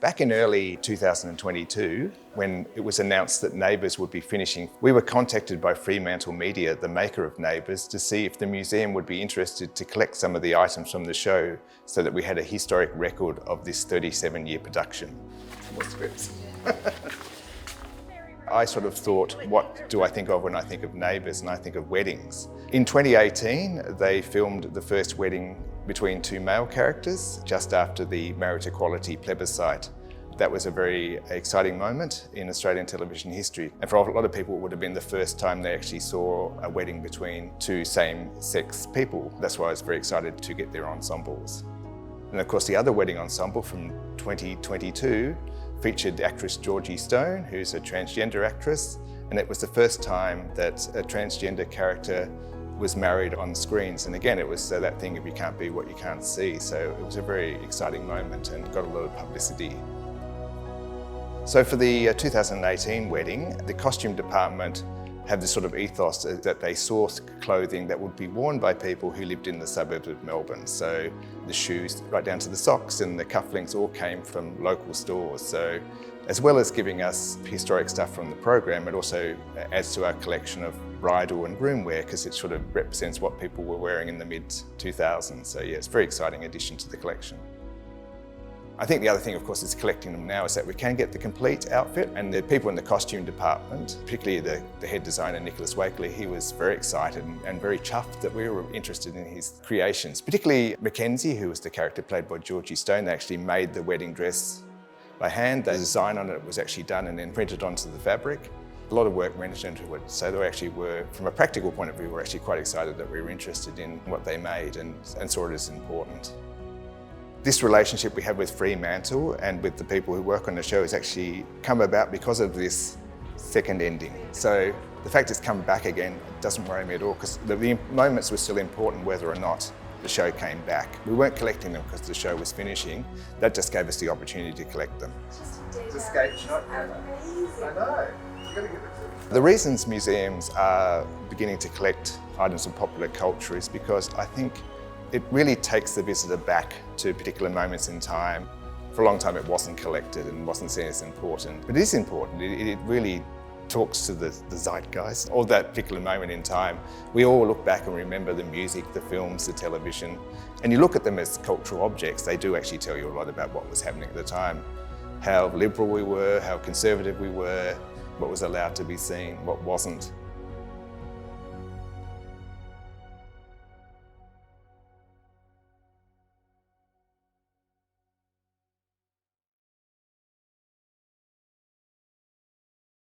Back in early 2022, when it was announced that Neighbours would be finishing, we were contacted by Fremantle Media, the maker of Neighbours, to see if the museum would be interested to collect some of the items from the show so that we had a historic record of this 37-year production. More scripts. I sort of thought, what do I think of when I think of Neighbours? And I think of weddings. In 2018, they filmed the first wedding between two male characters just after the marriage equality plebiscite. That was a very exciting moment in Australian television history. And for a lot of people, it would have been the first time they actually saw a wedding between two same-sex people. That's why I was very excited to get their ensembles. And of course, the other wedding ensemble from 2022 featured actress Georgie Stone, who's a transgender actress. And it was the first time that a transgender character was married on screens. And again, it was that thing of you can't be what you can't see. So it was a very exciting moment and got a lot of publicity. So for the 2018 wedding, the costume department had this sort of ethos that they sourced clothing that would be worn by people who lived in the suburbs of Melbourne. So the shoes right down to the socks and the cufflinks all came from local stores. So as well as giving us historic stuff from the program, it also adds to our collection of bridal and groom wear because it sort of represents what people were wearing in the mid-2000s. So yeah, it's a very exciting addition to the collection. I think the other thing, of course, is collecting them now is that we can get the complete outfit, and the people in the costume department, particularly the head designer, Nicholas Wakely, he was very excited and very chuffed that we were interested in his creations. Particularly Mackenzie, who was the character played by Georgie Stone, they actually made the wedding dress by hand. The design on it was actually done and then printed onto the fabric. A lot of work went into it, so they actually were, from a practical point of view, we're actually quite excited that we were interested in what they made and saw it as important. This relationship we have with Fremantle and with the people who work on the show has actually come about because of this second ending. So the fact it's come back again doesn't worry me at all, because the moments were still important whether or not the show came back. We weren't collecting them because the show was finishing. That just gave us the opportunity to collect them. It's a skate shot. I know. The reasons museums are beginning to collect items of popular culture is because I think it really takes the visitor back to particular moments in time. For a long time it wasn't collected and wasn't seen as important, but it is important. It really talks to the zeitgeist of that particular moment in time. We all look back and remember the music, the films, the television, and you look at them as cultural objects. They do actually tell you a lot about what was happening at the time, how liberal we were, how conservative we were, what was allowed to be seen, what wasn't.